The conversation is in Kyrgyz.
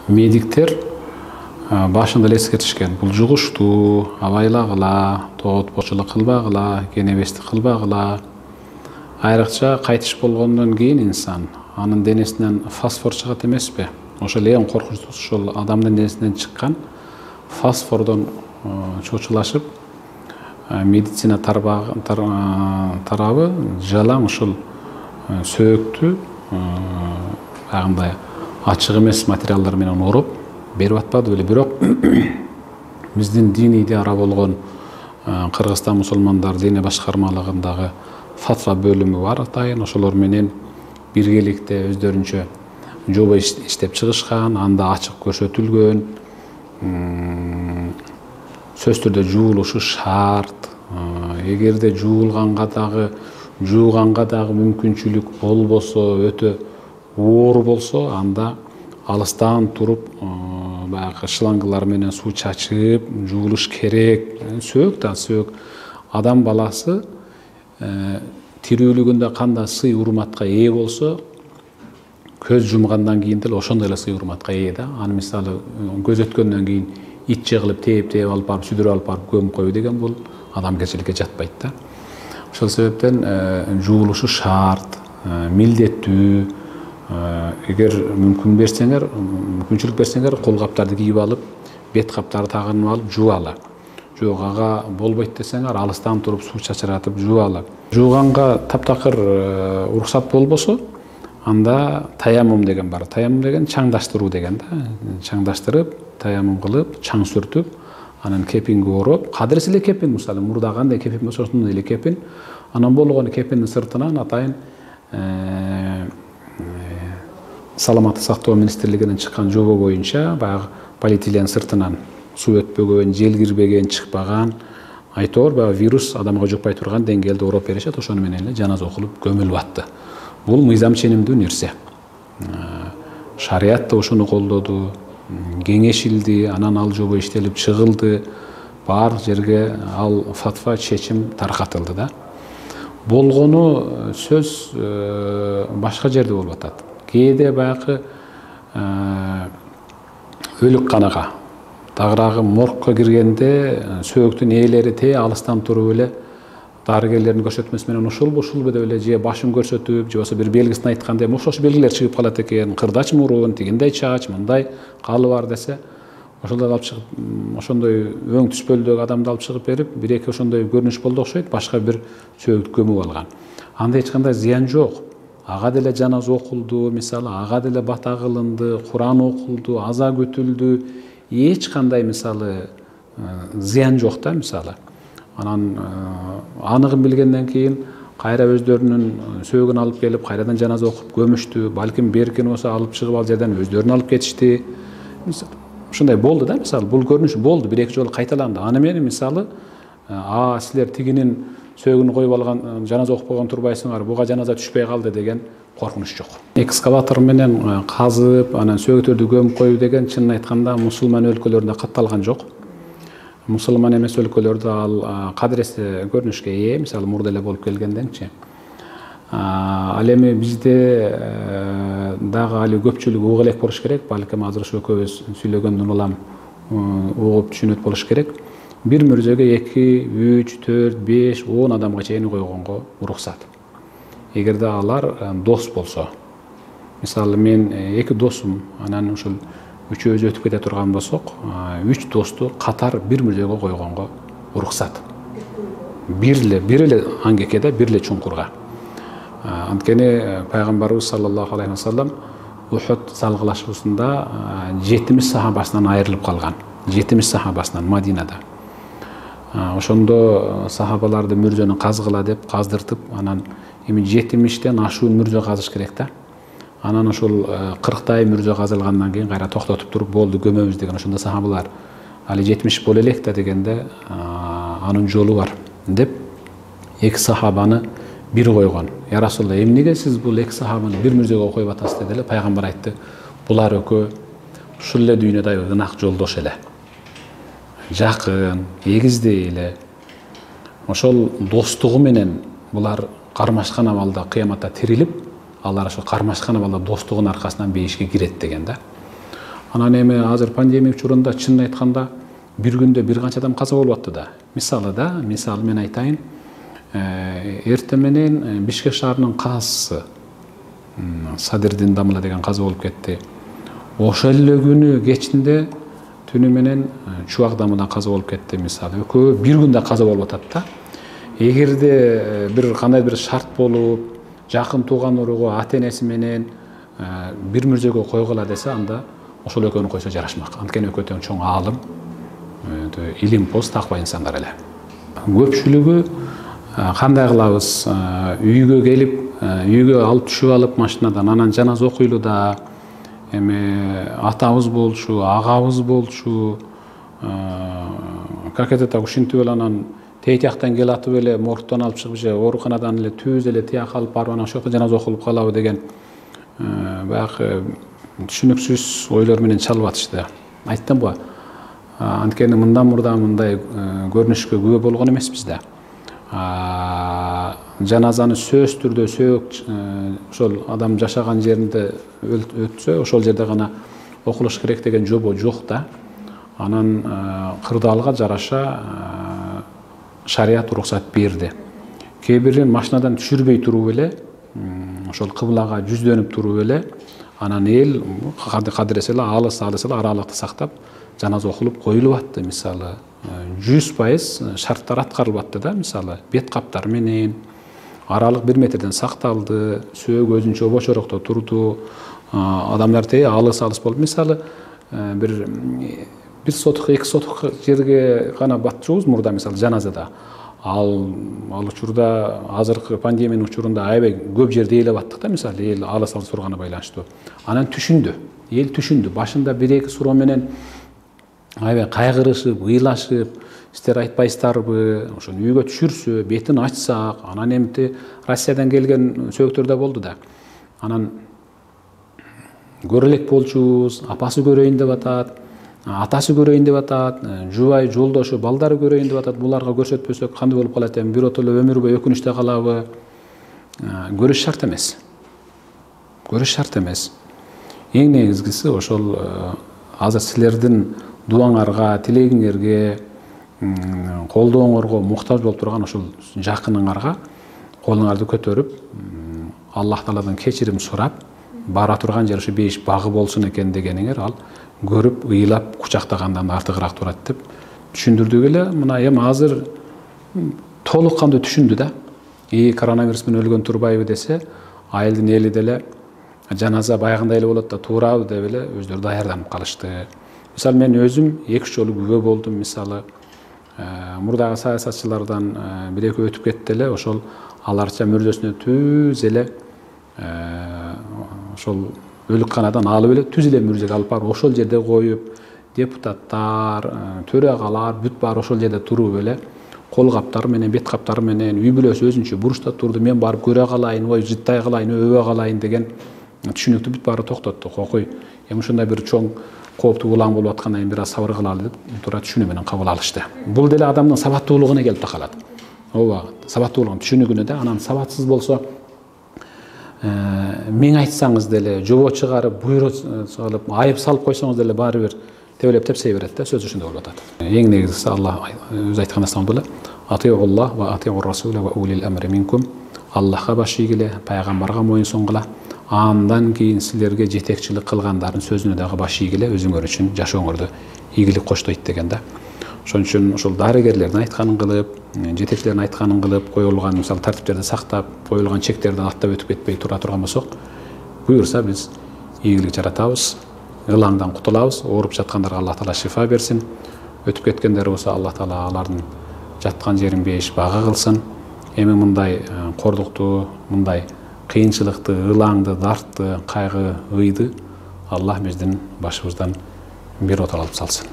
Медиктер башында эле эскертишкен. Бул жугуштуу, абайлагыла, тоотпочулук кылбагыла, кенебестик кылбагыла. Айрыкча кайтыш болгондон кийин инсан анын денесинен фосфор чыгат эмеспи? Ошол эң коркунучтуусу ошол адамдын денесинен чыккан фосфордон чочулашып, медицина тарабы жалаң ушул сөөктү агындай ачык эмес материалдар менен уруп берип атпады беле. Бирок биздин диний идара болгон Кыргызстан мусулмандар диний башкармалыгындагы фатва бөлүмү бар атайын. Ошолор менен биргеликте өздөрүнчө жоба иштеп чыгышкан, анда ачык көрсөтүлгөн. Сөз түрдө жуулушу шарт. Эгерде жууганга дагы мүмкүнчүлүк болбосо, өтө оор болсо, анда алыстан туруп баягы шлангылар менен суу чачып жуулуш керек. Сөөк адам баласы тирүүлүгүндө кандай сый урматка ээ болсо, көз жумгандан кийин деле ошондой эле сый урматка ээ да. Аны мисалы көз өткөндөн кийин ит жыгылып тээп алып барып, сүдүрүп алып барып көмүп коюу деген бул адамгерчиликке жатпайт да. Ошол себептен жуулушу шарт, милдеттүү. Эгер мүмкүнчүлүк берсеңер, кол каптарды кийип алып, бет каптарды тагынып алып жууала. Жок, ага болбойт десеңер, алыстан туруп суу чачыратып жууала. Жууганга таптакыр уруксат болбосо, анда таяммум деген бар. Таяммум деген чаңдаштыруу деген да. Чаңдаштырып, таяммум кылып, чаң сүртүп, анан кепинге ороп, кадырсы эле кепин, мисалы мурда кандай кепин болсо ошондой эле кепин. Анан болгон кепиндин сыртынан атайын Саламаттык сактоо министрлигинен чыккан жоба боюнча баягы полиэтилен сыртынан суу өтпөгөн, жел кирбеген, чыкпаган, айтор баягы вирус адамга жукпай турган деңгээлде ороп беришет. Ошону менен эле жаназа окулуп көмүлүп атты. Бул мыйзам ченемдүү нерсе. Шарият да ошону колдоду, кеңешилди, анан ал жоба иштелип чыгылды. Бар жерге ал фатва, чечим таркатылды да. Болгону сөз башка жерде болуп атат. Кээде баягы өлүк канага, тагыраагы моргко киргенде сөөктүн ээлери те алыстан туруп эле дарыгерлердин көрсөтмөсү менен ушулбу деп эле же башын көрсөтүп, же болбосо бир белгисин айтканда ошол белгилер чыгып калат экен. Кырдач мурун, тигиндей чач, мындай калы бар десе, ошолдой алып чыгып, ошондой өң түспөлдөгү адамды алып чыгып берип, бир-эки ошондой көрүнүш болду окшойт, башка бир сөөктү көмүп алган. Анда эч кандай зыян жок. Ага деле жаназа окулду, мисалы, ага деле бата кылынды, Куран окулду, аза күтүлдү. Эч кандай мисалы зыян жок да, мисалы. Анан аныгын билгенден кийин кайра өздөрүнүн сөөгүн алып келип, кайрадан жаназа окуп көмүштү. Балким беркин болсо алып чыгып ал жерден өздөрүн алып кетишти. Ушундай болду да, мисалы, бул көрүнүш болду, бир-эки жолу кайталанды. Аны менен мисалы, силер тигинин сөөгүн коюп алган, жаназа окуп койгон турбайсыңар, буга жаназа түшпөй калды деген коркунуч жок. Экскаватор менен казып, анан сөөгүттөрдү көмүп коюу деген чынын айтканда мусулман өлкөлөрүндө катталган жок. Мусулман эмес өлкөлөрдө ал кадыресе көрүнүшкө ээ, мисалы мурда эле болуп келгенденчи. Ал эми бизде дагы али көпчүлүк угуп элек болуш керек. Балким азыр ошо экөөбүз сүйлөгөндөн улам угуп түшүнөт болуш керек. Бир мүрзөгө 2, 3, 4, 5, 10 адамга чейин койгонго уруксат. Эгерде алар дос болсо, мисалы мен 2 досум, анан ушул үчөөбүз өтүп кете турган болсок, 3 досту катар бир мүрзөгө койгонго уруксат. Бир эле аңгекеде, бир эле чуңкурга. Анткени пайгамбарыбыз саллаллаху алейхи ва саллам Ухуд салгылашуусунда 70 сахабасынан айрылып калган. 70 сахабасынан Мадинада. Ошондо сахабаларды мүрзөнү казгыла деп каздыртып, анан эми 70тен ашуун мүрзө казыш керек да. Анан ошол 40тай мүрзө казылгандан кийин кайра токтотуп туруп болду көмөбүз деген ошондо сахабалар али 70 боло элек да дегенде анын жолу бар деп 2 сахабаны бир койгон. Я Расулалла, эмнеге сиз бул 2 сахабаны бир мүрзөгө коюп атасыз деди эле. Пайгамбар айтты: булар экөө ушул эле дүйнөдө ынак жолдош эле. Жакын, эгиздей эле. Ошол достугу менен булар кармашкан абалда кыяматта тирилип, алар ошо кармашкан абалда достугунун аркасынан бейишке кирет деген да. Анан эми азыр пандемия учурунда чынын айтканда бир күндө бир канча адам каза болуп атты да. Мисалы мен айтайын, эртең менен Бишкек шаарынын казысы Садырдин Дамла деген каза болуп кетти. Ошол эле күнү кечинде түнү менен Чубак Дамыдан каза болуп кетти мисалы. Экөө бир күндө каза болуп атат да. Эгерде бир кандай бир шарт болуп, жакын тууган уругу ата-энеси менен бир мүрзөгө койгула десе, анда ошол экөөнү койсо жарашмак. Анткени экөө тең чоң аалым, илимпоз, таква инсандар эле. Көпчүлүгү кандай кылабыз? Үйгө келип, үйгө алып түшүп алып машинадан, анан жаназа окуйлуда, эми атабыз болчу, агабыз болчу, как это так ушинтип эле анан тейтияктан келатып эле моргтон алып чыгып же ооруканадан эле түз эле тияк алып барып анан ошол жакта жаназа окулуп калабы деген баягы түшүнүксүз ойлор менен чалып атышты. Айттым го, анткени мындан мурда мындай көрүнүшкө күбө болгон эмеспиз да. Жаназаны сөзсүз түрдө ошол адам жашаган жеринде өтсө, ошол жерде гана окулуш керек деген жобо жок да. Анан кырдаалга жараша шарият уруксат берди. Кээ бирин машинадан түшүрбөй туруп эле, ошол кыблага жүздөнүп туруп эле, анан эл кадыресе эле алыс эле аралыкты сактап жаназа окулуп коюлуп атты мисалы. 100% шарттар аткарылып атты да, мисалы бет каптар менен аралык 1 метрден сакталды, сөөгү өзүнчө бочорокто турду, адамдар алыс болуп, мисалы бир сотук, 2 сотук жерге гана батчубуз мурда мисалы жаназада. Ал учурда азыркы пандемиянын учурунда аябай көп жерде ээлеп аттык да, мисалы эл алыс турганы байланыштуу. Анан эл түшүндү. Башында 1-2 суроо менен аябай кайгырышып, ыйлашып, сиздер айтпайсыздарбы, ошону үйгө түшүрсө, бетин ачсак, анан эмти Россиядан келген сөөктөр да болду да. Анан көрө элек болчубуз, апасы көрөйүн деп атат, атасы көрөйүн деп атат, жубай, жолдошу, балдары көрөйүн деп атат. Буларга көрсөтпөсөк кандай болуп калат эми? Биротоло өмүр бою өкүнүчтө калабы? Көрүш шарт эмес. Эң негизгиси ошол азыр силердин дуаңарга, тилегиңерге, колдооңорго муктаж болуп турган ошол жакыныңарга колуңарды көтөрүп, Аллах Тааладан кечирим сурап, бара турган жер ушу бейиш багы болсун экен дегениңер ал көрүп, ыйлап, кучактагандан артыгыраак турат деп түшүндүрдүк эле. Мына эми азыр толук кандуу түшүндү да. Коронавирус менен өлгөн турбайбы десе, айылдын эли деле жаназа баягындай эле болот да, туурабы деп эле өздөрү даярданып калышты. Мисалы мен өзүм 2 жолу күбө болдум. Мисалы мурдагы саясатчылардан 1-2 өтүп кетти эле, ошол аларча мүрзөсүнө түз эле ошол өлүкканадан алып эле түз эле мүрзөгө алып барып ошол жерде коюп, депутаттар, төрагалар бүт баары ошол жерде туруп эле кол каптары менен, бет каптары менен, үй бүлөсү өзүнчө бурчта турду. Мен барып көрө калайын, ой жыттай калайын, өбө калайын деген түшүнүктү бүт баары токтоттук. Окуй, эми ушундай бир чоң кооптуу улам болуп аткандан кийин бир аз сабыр кылалы деп туура түшүнүү менен кабыл алышты. Бул деле адамдын сабаттуулугуна келип такалат. Ооба, сабаттуулугун түшүнүгүнө да. Анан сабатсыз болсо мең айтсаңыз деле, жобо чыгарып, буйрук салып, айып салып койсоңуз деле баары бир тебелеп тепсей берет да, сөзү ушундай болуп атат. Эң негизгиси Аллах өзү айткан нерсе болду. Атиуллах ва атиур расула ва улил амри минкум. Аллахка баш ийгиле, пайгамбарга моюн сунгула. Андан кийин силерге жетекчилик кылгандардын сөзүнө дагы баш ийгиле, өзүңөр үчүн жашооңорду ийгилик коштойт деген да. Ошон үчүн ошол дарыгерлердин айтканын кылып, жетекчилердин айтканын кылып, коюлган мисалы тартиптерди сактап, коюлган чектерди аттап өтүп кетпей тура турган болсок, буюрса биз ийгилик жаратабыз, ылаңдан кутулабыз. Ооруп жаткандарга Аллах Таала шифа берсин. Өтүп кеткендер болсо Аллах Таала алардын жаткан жерин бейиш багы кылсын. Эми мындай кордукту, мындай кыйынчылыкты, ылаңды, дартты, кайгы, ыйды Аллах биздин башыбыздан бир оталып салсын.